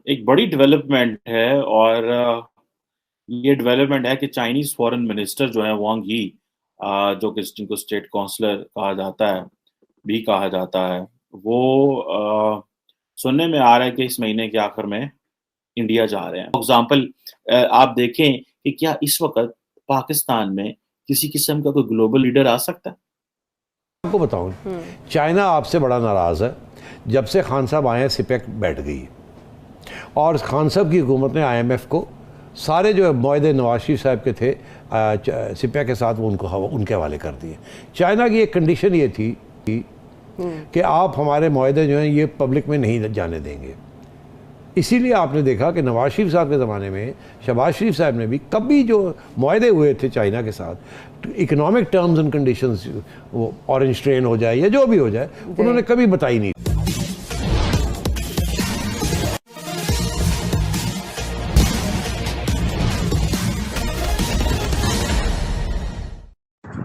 एक बड़ी डेवलपमेंट है और ये डेवलपमेंट है कि चाइनीज़ फॉरेन मिनिस्टर जो है वांग यी जो कि जिनको स्टेट काउंसलर कहा जाता है, भी कहा जाता है, वो सुनने में आ रहा है कि इस महीने के आखिर में इंडिया जा रहे हैं। फॉर एग्ज़ाम्पल आप देखें कि क्या इस वक़्त पाकिस्तान में किसी किस्म का कोई ग्लोबल लीडर आ सकता है? आपको बताऊं, चाइना आपसे बड़ा नाराज़ है। जब से खान साहब आए हैं सिपेक बैठ गई और खान साहब की हुकूमत ने आईएमएफ को सारे जो मुआहदे नवाज शरीफ साहब के थे सिपेक के साथ वो उनके हवाले कर दिए। चाइना की एक कंडीशन ये थी कि आप हमारे मुआहदे जो हैं ये पब्लिक में नहीं जाने देंगे। इसीलिए आपने देखा कि नवाज शरीफ साहब के ज़माने में शहबाज शरीफ साहब ने भी कभी जो मुआहदे हुए थे चाइना के साथ, इकोनॉमिक टर्म्स एंड कंडीशंस, वो ऑरेंज ट्रेन हो जाए या जो भी हो जाए, उन्होंने कभी बताई नहीं।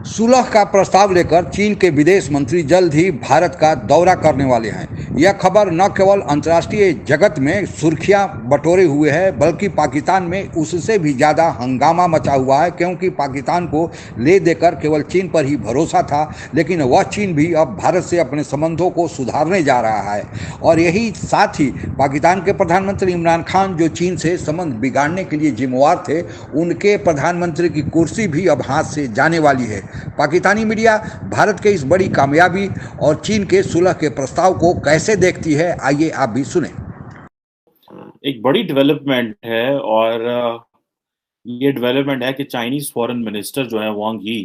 सुलह का प्रस्ताव लेकर चीन के विदेश मंत्री जल्द ही भारत का दौरा करने वाले हैं। यह खबर न केवल अंतर्राष्ट्रीय जगत में सुर्खियां बटोरे हुए है, बल्कि पाकिस्तान में उससे भी ज़्यादा हंगामा मचा हुआ है, क्योंकि पाकिस्तान को ले देकर केवल चीन पर ही भरोसा था, लेकिन वह चीन भी अब भारत से अपने संबंधों को सुधारने जा रहा है। और यही साथ ही पाकिस्तान के प्रधानमंत्री इमरान खान, जो चीन से संबंध बिगाड़ने के लिए जिम्मेवार थे, उनके प्रधानमंत्री की कुर्सी भी अब हाथ से जाने वाली है। पाकिस्तानी मीडिया भारत के इस बड़ी कामयाबी और चीन के सुलह के प्रस्ताव को कैसे देखती है, आइए आप भी सुने। एक बड़ी डेवलपमेंट है और ये डेवलपमेंट है कि चाइनीज़ फॉरेन मिनिस्टर जो है वांग यी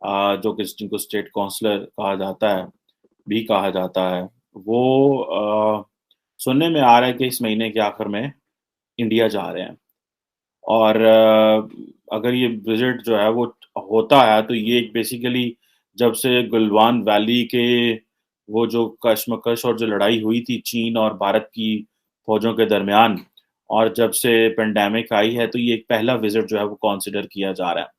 जो कि जिनको स्टेट काउंसलर कहा जाता है, भी कहा जाता है, वो सुनने में आ रहा है कि इस महीने के आखिर में इंडिया जा रहे हैं। और अगर ये विज़िट जो है वो होता है तो ये बेसिकली जब से गलवान वैली के वो जो कशमकश और जो लड़ाई हुई थी चीन और भारत की फ़ौजों के दरमियान, और जब से पैंडेमिक आई है तो ये एक पहला विज़िट जो है वो कंसिडर किया जा रहा है।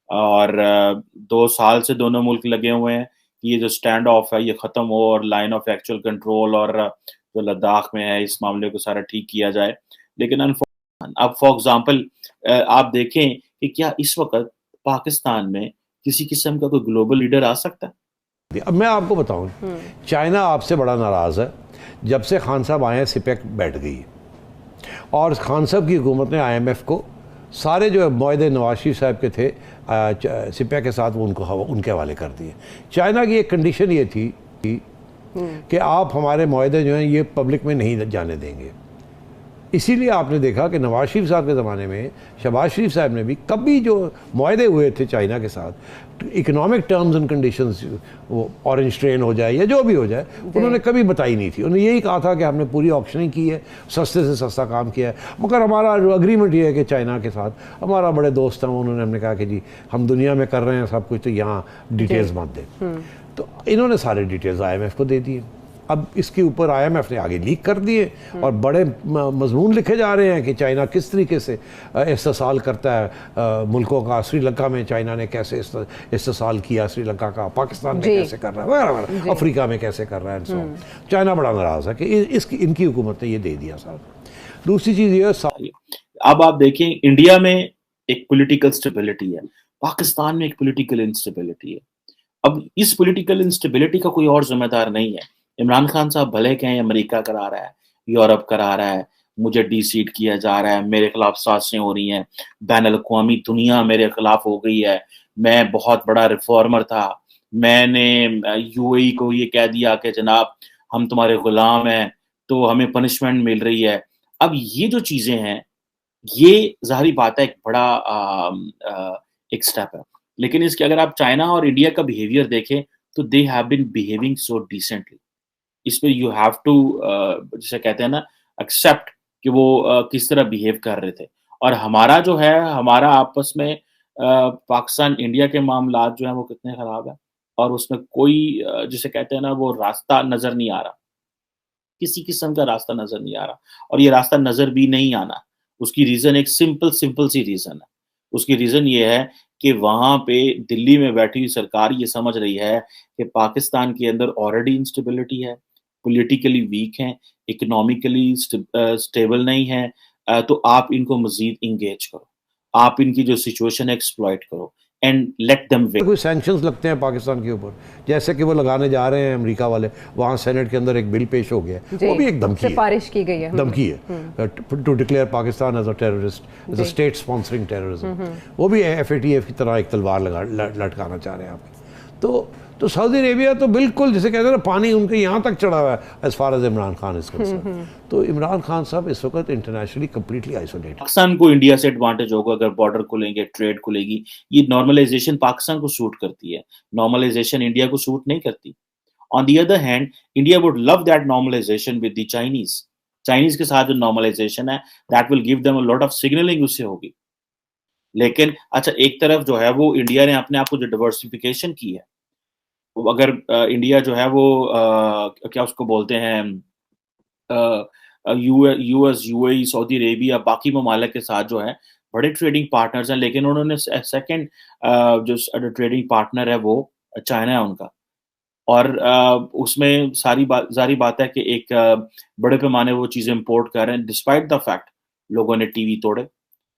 और 2 साल से दोनों मुल्क लगे हुए हैं कि ये जो स्टैंड ऑफ है ये ख़त्म हो और लाइन ऑफ एक्चुअल कंट्रोल और जो लद्दाख में है इस मामले को सारा ठीक किया जाए। लेकिन अब फॉर एग्ज़ाम्पल आप देखें कि क्या इस वक़्त पाकिस्तान में किसी किस्म का कोई ग्लोबल लीडर आ सकता है? अब मैं आपको बताऊं, चाइना आपसे बड़ा नाराज़ है। जब से खान साहब आए हैं सिपेक बैठ गई और खान साहब की हुकूमत ने आईएमएफ को सारे जो मुआहदे नवाज शरीफ साहब के थे सिपेक के साथ वो उनके हवाले कर दिए। चाइना की एक कंडीशन ये थी कि आप हमारे मुआहदे जो हैं ये पब्लिक में नहीं जाने देंगे। इसीलिए आपने देखा कि नवाज शरीफ साहब के ज़माने में शहबाज शरीफ साहब ने भी कभी जो मुआहदे हुए थे चाइना के साथ, इकोनॉमिक टर्म्स एंड कंडीशंस, वो ऑरेंज ट्रेन हो जाए या जो भी हो जाए, उन्होंने कभी बताई नहीं थी। उन्होंने यही कहा था कि हमने पूरी ऑक्शनिंग की है, सस्ते से सस्ता काम किया है। मगर हमारा अग्रीमेंट ये है कि चाइना के साथ हमारा बड़े दोस्त हैं, उन्होंने हमने कहा कि जी हम दुनिया में कर रहे हैं सब कुछ, तो यहाँ डिटेल्स मत दें। तो इन्होंने सारे डिटेल्स आईएमएफ को दे दिए। अब इसके ऊपर आईएमएफ ने आगे लीक कर दिए और बड़े मजमून लिखे जा रहे हैं कि चाइना किस तरीके से इस्तेसाल करता है मुल्कों का। श्रीलंका में चाइना ने कैसे इस्तेसाल किया श्रीलंका का, पाकिस्तान में कैसे कर रहा है, वगैरह, अफ्रीका में कैसे कर रहा है। चाइना बड़ा नाराज़ है कि इनकी हुकूमत ने ये दे दिया साहब। दूसरी चीज़ ये, अब आप देखें इंडिया में एक पॉलिटिकल स्टेबिलिटी है, पाकिस्तान में एक पॉलिटिकल इंस्टेबिलिटी है। अब इस पॉलिटिकल इंस्टेबिलिटी का कोई और ज़िम्मेदार नहीं है। इमरान खान साहब भले कहें अमेरिका करा रहा है, यूरोप करा रहा है, मुझे डी-सीट किया जा रहा है, मेरे खिलाफ साज़िशें हो रही हैं, बैनुल-अक़वामी दुनिया मेरे खिलाफ हो गई है, मैं बहुत बड़ा रिफॉर्मर था, मैंने यूएई को ये कह दिया कि जनाब हम तुम्हारे गुलाम हैं, तो हमें पनिशमेंट मिल रही है। अब ये जो चीज़ें हैं, ये ज़ाहिर बात है एक बड़ा एक स्टेप है। लेकिन इसके अगर आप चाइना और इंडिया का बिहेवियर देखें, तो they have been behaving so decently. इसमें यू हैव टू जिसे कहते हैं ना एक्सेप्ट कि वो किस तरह बिहेव कर रहे थे। और हमारा जो है, हमारा आपस में पाकिस्तान इंडिया के मामलात जो हैं वो कितने खराब हैं, और उसमें कोई जिसे कहते हैं ना वो रास्ता नज़र नहीं आ रहा। किसी किस्म का रास्ता नज़र नहीं आ रहा, और ये रास्ता नज़र भी नहीं आना। उसकी रीज़न एक सिंपल सी रीज़न है। उसकी रीज़न ये है कि वहाँ पे दिल्ली में बैठी हुई सरकार ये समझ रही है कि पाकिस्तान के अंदर ऑलरेडी इंस्टेबिलिटी है, पॉलिटिकली वीक हैं, इकोनॉमिकली स्टेबल नहीं है, तो आप इनको मजीद इंगेज करो, आप इनकी जो सिचुएशन है एक्सप्लॉइट करो एंड लेट देम विन। कोई सैंक्शंस लगते हैं पाकिस्तान के ऊपर, जैसे कि वो लगाने जा रहे हैं अमेरिका वाले, वहाँ सेनेट के अंदर एक बिल पेश हो गया, वो भी एक धमकी सिफारिश की गई है, धमकी है to declare Pakistan as a terrorist, as a state sponsoring terrorism. वो भी FATF की तरह एक तलवार लटकाना चाह रहे हैं आप। तो सऊदी अरेबिया तो बिल्कुल जिसे कहते हैं ना, पानी उनके यहाँ तक चढ़ा हुआ है as far as Imran Khan is concern. तो इमरान खान साहब इस वक्त इंटरनेशनली कंप्लीटली आइसोलेटेड। पाकिस्तान को इंडिया से एडवांटेज होगा अगर बॉर्डर खुलेंगे, ट्रेड खुलेगी। ये नॉर्मलाइजेशन पाकिस्तान को सूट करती है, नॉर्मलाइजेशन इंडिया को सूट नहीं करती। On the other hand, India would love that normalisation with the Chinese के साथ जो नॉर्मलाइजेशन है, that will give them a lot of signalling उससे होगी। लेकिन अच्छा, एक तरफ जो है वो इंडिया ने अपने आप को जो डाइवर्सिफिकेशन की है, अगर इंडिया जो है वो क्या उसको बोलते हैं, US, UAE, सऊदी अरेबिया, बाकी ममालिक के साथ जो है बड़े ट्रेडिंग पार्टनर्स हैं, लेकिन उन्होंने सेकंड जो ट्रेडिंग पार्टनर है वो चाइना है उनका। और उसमें जारी बात है कि एक बड़े पैमाने वो चीज़ें इंपोर्ट कर रहे हैं, डिस्पाइट द फैक्ट लोगों ने टीवी तोड़े,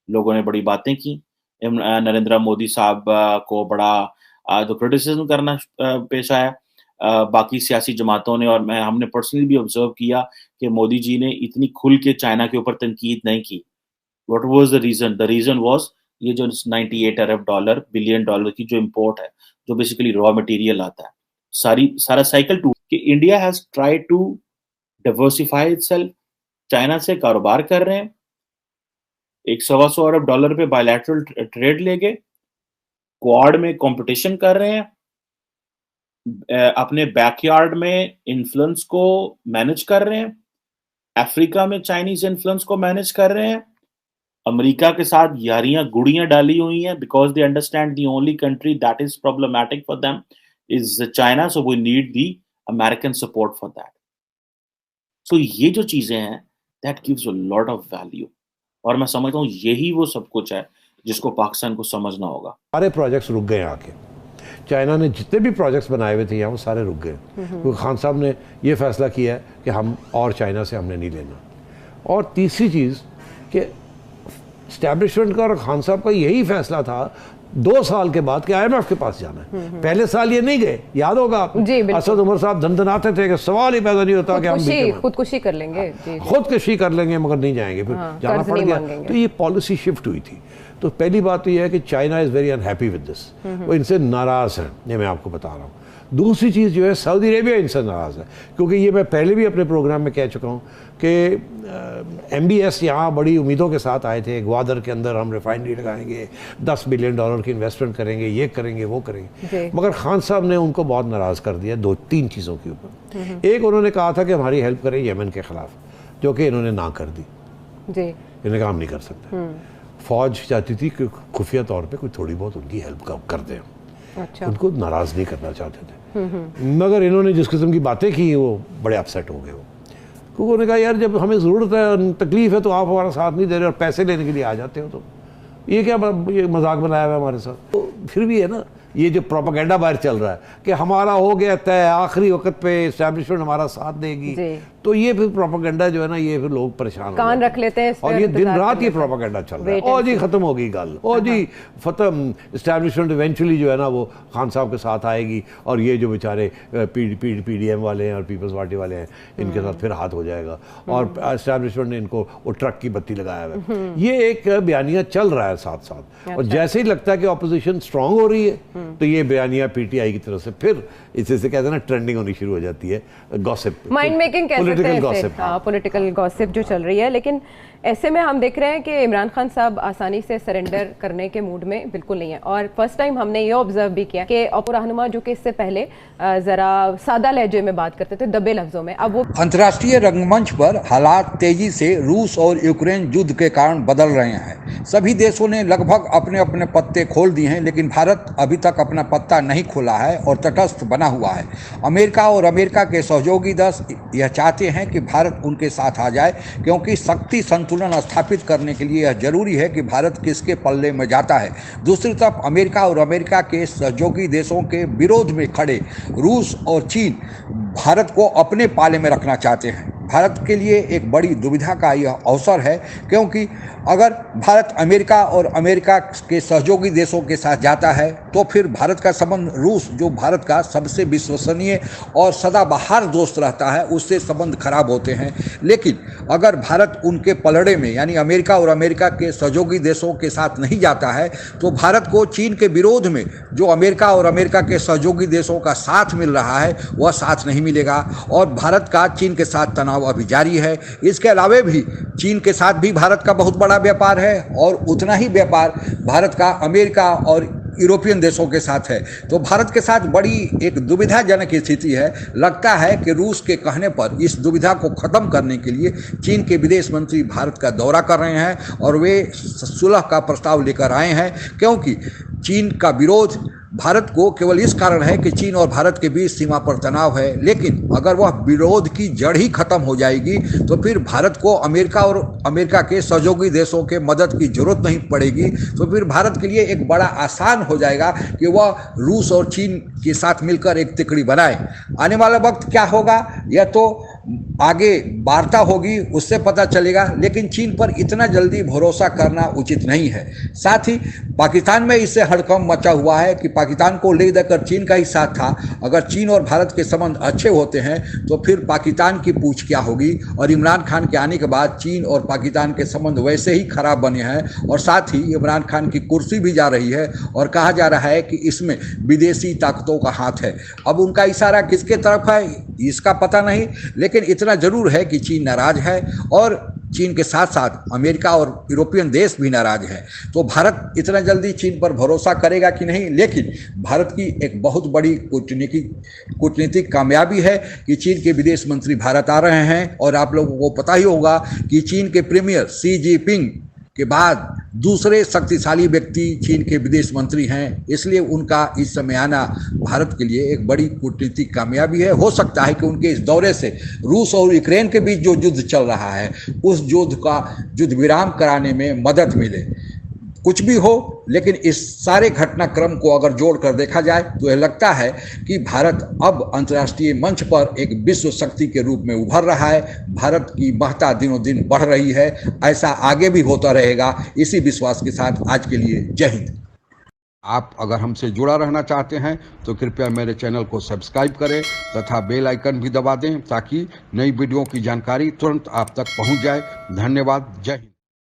लोगों ने बड़ी बातें की, नरेंद्र मोदी साहब को बड़ा तो क्रिटिसिज्म करना पेश आया, बाकी सियासी जमातों ने, और हमने पर्सनली भी ऑब्जर्व किया कि मोदी जी ने इतनी खुल के चाइना के ऊपर तनकीद नहीं की। What was the reason? The reason was ये जो 98 अरब डॉलर बिलियन डॉलर की जो इंपोर्ट है, जो बेसिकली रॉ मटेरियल आता है, सारा साइकिल टूट कि India has tried to diversify itself, China से कारोबार कर रहे हैं, 100 अरब डॉलर पे बायलैटरल ट्रेड ले गए, क्वाड में कंपटीशन कर रहे हैं, अपने बैकयार्ड में इन्फ्लुएंस को मैनेज कर रहे हैं, अफ्रीका में चाइनीज इन्फ्लुएंस को मैनेज कर रहे हैं, अमेरिका के साथ यारियां गुड़ियां डाली हुई हैं, because they understand the only country that is problematic for them is China, so we need the American support for that. So ये जो चीजें हैं, that gives a lot of value, और मैं समझता हूँ यही वो सब कुछ है जिसको पाकिस्तान को समझना होगा। सारे प्रोजेक्ट्स रुक गए आके, चाइना ने जितने भी प्रोजेक्ट्स बनाए हुए थे यहाँ, वो सारे रुक गए, क्योंकि खान साहब ने ये फैसला किया है कि हम और चाइना से हमने नहीं लेना। और तीसरी चीज़ कि इस्टेब्लिशमेंट का और खान साहब का यही फैसला था 2 साल के बाद कि IMF के पास जाना है। पहले साल ये नहीं गए, याद होगा आपको, असद उमर साहब धनधनाते थे कि सवाल ही पैदा नहीं होता कि हम खुदकुशी कर लेंगे, खुदकुशी कर लेंगे मगर नहीं जाएंगे, फिर जाना पड़ गया। तो ये पॉलिसी शिफ्ट हुई थी। तो पहली बात तो ये है कि China is very unhappy with this, वो इनसे नाराज़ है, ये मैं आपको बता रहा हूँ। दूसरी चीज़ जो है, सऊदी अरेबिया इनसे नाराज़ है, क्योंकि ये मैं पहले भी अपने प्रोग्राम में कह चुका हूँ कि MBS यहाँ बड़ी उम्मीदों के साथ आए थे, ग्वादर के अंदर हम रिफाइनरी लगाएंगे, $10 बिलियन की इन्वेस्टमेंट करेंगे, ये करेंगे वो करेंगे, मगर खान साहब ने उनको बहुत नाराज़ कर दिया 2-3 चीज़ों के ऊपर। एक, उन्होंने कहा था कि हमारी हेल्प करें यमन के ख़िलाफ़, जो कि इन्होंने ना कर दी, इन्होंने कहा हम नहीं कर सकते। फ़ौज चाहती थी कि खुफिया तौर पे कोई थोड़ी बहुत उनकी हेल्प कर दें, अच्छा। उनको नाराज़ नहीं करना चाहते थे, मगर इन्होंने जिस किस्म की बातें की वो बड़े अपसेट हो गए वो, क्योंकि उन्होंने कहा यार जब हमें ज़रूरत है, तकलीफ़ है, तो आप हमारा साथ नहीं दे रहे और पैसे लेने के लिए आ जाते हो, तो ये क्या ये मजाक बनाया हुआ है हमारे साथ। तो फिर भी है ना, ये जो प्रोपेगेंडा बाहर चल रहा है कि हमारा हो गया तय, आखिरी वक्त पे इस्टेब्लिशमेंट हमारा साथ देगी, तो ये फिर प्रोपेगेंडा जो है ना, ये फिर लोग परेशान कान रख लेते हैं, और ये दिन रात ये प्रोपेगेंडा चल रहा है। और जी खत्म होगी गल, और जी खत्म, इस्टेब्लिशमेंट इवेंचुअली जो है ना वो खान साहब के साथ आएगी, और ये जो बेचारे PDM वाले हैं और पीपल्स पार्टी वाले हैं, इनके साथ फिर हाथ हो जाएगा, और इस्टेब्लिशमेंट ने इनको वो ट्रक की बत्ती लगाया हुआ है। ये एक बयानिया चल रहा है साथ साथ, और जैसे ही लगता है कि अपोजिशन स्ट्रांग हो रही है, तो ये बयानिया PTI की तरफ से फिर इसे कहते हैं ना, ट्रेंडिंग होनी शुरू हो जाती है, gossip, mind making, political gossip जो चल रही है। लेकिन ऐसे में हम देख रहे हैं कि इमरान खान साहब आसानी से सरेंडर करने के मूड में बिल्कुल नहीं है, और फर्स्ट टाइम हमने ये ऑब्जर्व भी किया कि अबू रहनुमा जो कि इससे पहले जरा सादा लहजे में बात करते थे, दबे लफ्जों में, अब वो अंतर्राष्ट्रीय रंगमंच पर हालात तेजी से रूस और यूक्रेन युद्ध के कारण बदल रहे हैं। सभी देशों ने लगभग अपने अपने पत्ते खोल दिए हैं, लेकिन भारत अभी तक अपना पत्ता नहीं खोला है और तटस्थ बना हुआ है। अमेरिका और अमेरिका के सहयोगी देश यह चाहते चाहते हैं कि भारत उनके साथ आ जाए, क्योंकि शक्ति संतुलन स्थापित करने के लिए यह जरूरी है कि भारत किसके पल्ले में जाता है। दूसरी तरफ अमेरिका और अमेरिका के सहयोगी देशों के विरोध में खड़े रूस और चीन भारत को अपने पाले में रखना चाहते हैं। भारत के लिए एक बड़ी दुविधा का यह अवसर है, क्योंकि अगर भारत अमेरिका और अमेरिका के सहयोगी देशों के साथ जाता है तो फिर भारत का संबंध रूस, जो भारत का सबसे विश्वसनीय और सदाबहार दोस्त रहता है, उससे संबंध खराब होते हैं। लेकिन अगर भारत उनके पलड़े में यानी अमेरिका और अमेरिका के सहयोगी देशों के साथ नहीं जाता है तो भारत को चीन के विरोध में जो अमेरिका और अमेरिका के सहयोगी देशों का साथ मिल रहा है वह साथ नहीं मिलेगा, और भारत का चीन के साथ तनाव अभी जारी है। इसके अलावे भी चीन के साथ भी भारत का बहुत बड़ा व्यापार है और उतना ही व्यापार भारत का अमेरिका और यूरोपियन देशों के साथ है। तो भारत के साथ बड़ी एक दुविधाजनक स्थिति है। लगता है कि रूस के कहने पर इस दुविधा को ख़त्म करने के लिए चीन के विदेश मंत्री भारत का दौरा कर रहे हैं और वे सुलह का प्रस्ताव लेकर आए हैं, क्योंकि चीन का विरोध भारत को केवल इस कारण है कि चीन और भारत के बीच सीमा पर तनाव है। लेकिन अगर वह विरोध की जड़ ही खत्म हो जाएगी तो फिर भारत को अमेरिका और अमेरिका के सहयोगी देशों के मदद की जरूरत नहीं पड़ेगी। तो फिर भारत के लिए एक बड़ा आसान हो जाएगा कि वह रूस और चीन के साथ मिलकर एक तिकड़ी बनाए। आने वाला वक्त क्या होगा यह तो आगे वार्ता होगी उससे पता चलेगा, लेकिन चीन पर इतना जल्दी भरोसा करना उचित नहीं है। साथ ही पाकिस्तान में इससे हड़कंप मचा हुआ है कि पाकिस्तान को ले देकर चीन का ही साथ था। अगर चीन और भारत के संबंध अच्छे होते हैं तो फिर पाकिस्तान की पूछ क्या होगी, और इमरान खान के आने के बाद चीन और पाकिस्तान के संबंध वैसे ही खराब बने हैं, और साथ ही इमरान खान की कुर्सी भी जा रही है और कहा जा रहा है कि इसमें विदेशी ताकतों का हाथ है। अब उनका इशारा किसके तरफ है इसका पता नहीं, लेकिन इतना जरूर है कि चीन नाराज है और चीन के साथ साथ अमेरिका और यूरोपियन देश भी नाराज है। तो भारत इतना जल्दी चीन पर भरोसा करेगा कि नहीं, लेकिन भारत की एक बहुत बड़ी कूटनीतिक कामयाबी है कि चीन के विदेश मंत्री भारत आ रहे हैं। और आप लोगों को पता ही होगा कि चीन के प्रीमियर शी जिनपिंग के बाद दूसरे शक्तिशाली व्यक्ति चीन के विदेश मंत्री हैं, इसलिए उनका इस समय आना भारत के लिए एक बड़ी कूटनीतिक कामयाबी है। हो सकता है कि उनके इस दौरे से रूस और यूक्रेन के बीच जो युद्ध चल रहा है उस युद्ध विराम कराने में मदद मिले। कुछ भी हो, लेकिन इस सारे घटनाक्रम को अगर जोड़कर देखा जाए तो यह लगता है कि भारत अब अंतर्राष्ट्रीय मंच पर एक विश्व शक्ति के रूप में उभर रहा है। भारत की महत्ता दिनों दिन बढ़ रही है। ऐसा आगे भी होता रहेगा, इसी विश्वास के साथ आज के लिए जय हिंद। आप अगर हमसे जुड़ा रहना चाहते हैं तो कृपया मेरे चैनल को सब्सक्राइब करें तथा बेल आइकन भी दबा दें ताकि नई वीडियो की जानकारी तुरंत आप तक पहुंच जाए। धन्यवाद। जय हिंद।